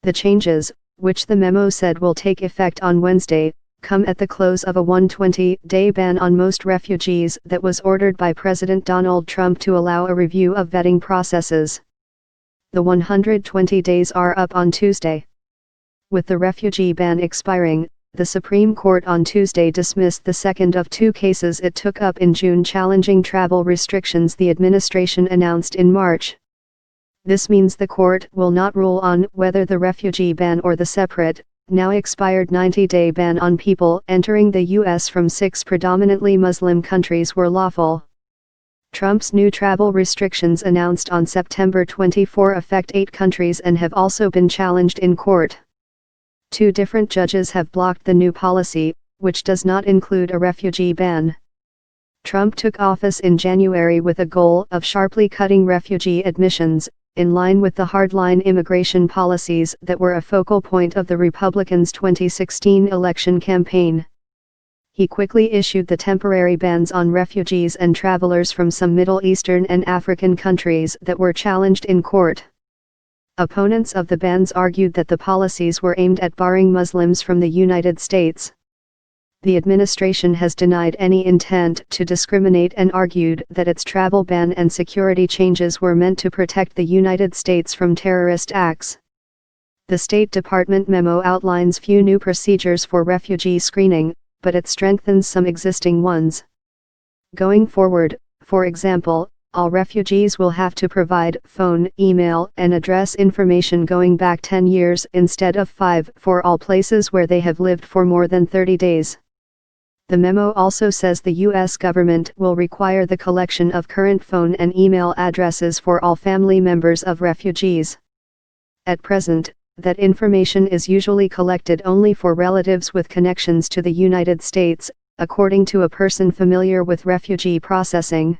The changes, which the memo said will take effect on Wednesday, come at the close of a 120-day ban on most refugees that was ordered by President Donald Trump to allow a review of vetting processes. The 120 days are up on Tuesday. With the refugee ban expiring, the Supreme Court on Tuesday dismissed the second of two cases it took up in June challenging travel restrictions the administration announced in March. This means the court will not rule on whether the refugee ban or the separate, now expired 90-day ban on people entering the U.S. from 6 predominantly Muslim countries were lawful. Trump's new travel restrictions announced on September 24 affect 8 countries and have also been challenged in court. 2 different judges have blocked the new policy, which does not include a refugee ban. Trump took office in January with a goal of sharply cutting refugee admissions, in line with the hardline immigration policies that were a focal point of the Republicans' 2016 election campaign. He quickly issued the temporary bans on refugees and travelers from some Middle Eastern and African countries that were challenged in court. Opponents of the bans argued that the policies were aimed at barring Muslims from the United States. The administration has denied any intent to discriminate and argued that its travel ban and security changes were meant to protect the United States from terrorist acts. The State Department memo outlines few new procedures for refugee screening, but it strengthens some existing ones. Going forward, for example, all refugees will have to provide phone, email, and address information going back 10 years instead of 5 for all places where they have lived for more than 30 days. The memo also says the U.S. government will require the collection of current phone and email addresses for all family members of refugees. At present, that information is usually collected only for relatives with connections to the United States, according to a person familiar with refugee processing.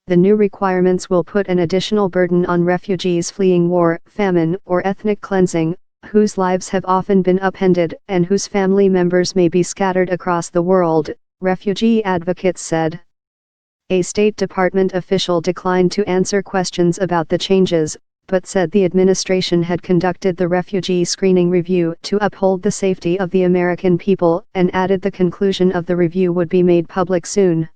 The new requirements will put an additional burden on refugees fleeing war, famine, or ethnic cleansing, whose lives have often been upended and whose family members may be scattered across the world, refugee advocates said. A State Department official declined to answer questions about the changes, but said the administration had conducted the refugee screening review to uphold the safety of the American people, and added the conclusion of the review would be made public soon.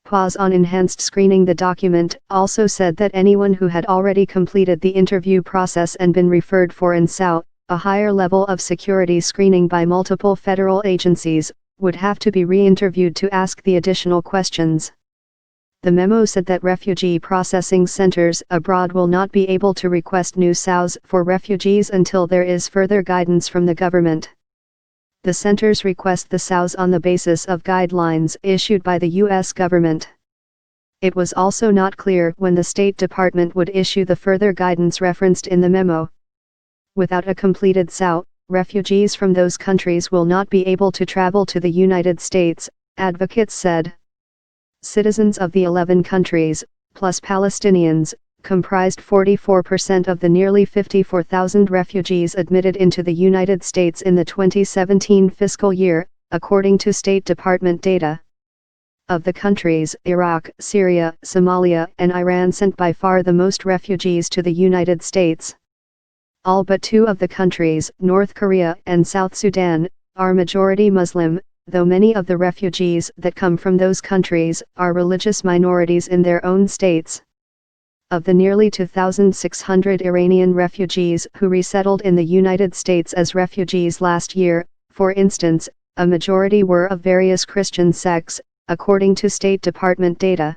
Pause on enhanced screening. The document also said that anyone who had already completed the interview process and been referred for NSOW, a higher level of security screening by multiple federal agencies, would have to be re-interviewed to ask the additional questions. The memo said that refugee processing centers abroad will not be able to request new SOWs for refugees until there is further guidance from the government. The centers request the SOWs on the basis of guidelines issued by the U.S. government. It was also not clear when the State Department would issue the further guidance referenced in the memo. Without a completed SOW, refugees from those countries will not be able to travel to the United States, advocates said. Citizens of the 11 countries, plus Palestinians, comprised 44% of the nearly 54,000 refugees admitted into the United States in the 2017 fiscal year, according to State Department data. Of the countries, Iraq, Syria, Somalia, and Iran sent by far the most refugees to the United States. All but 2 of the countries, North Korea and South Sudan, are majority Muslim, though many of the refugees that come from those countries are religious minorities in their own states. Of the nearly 2,600 Iranian refugees who resettled in the United States as refugees last year, for instance, a majority were of various Christian sects, according to State Department data.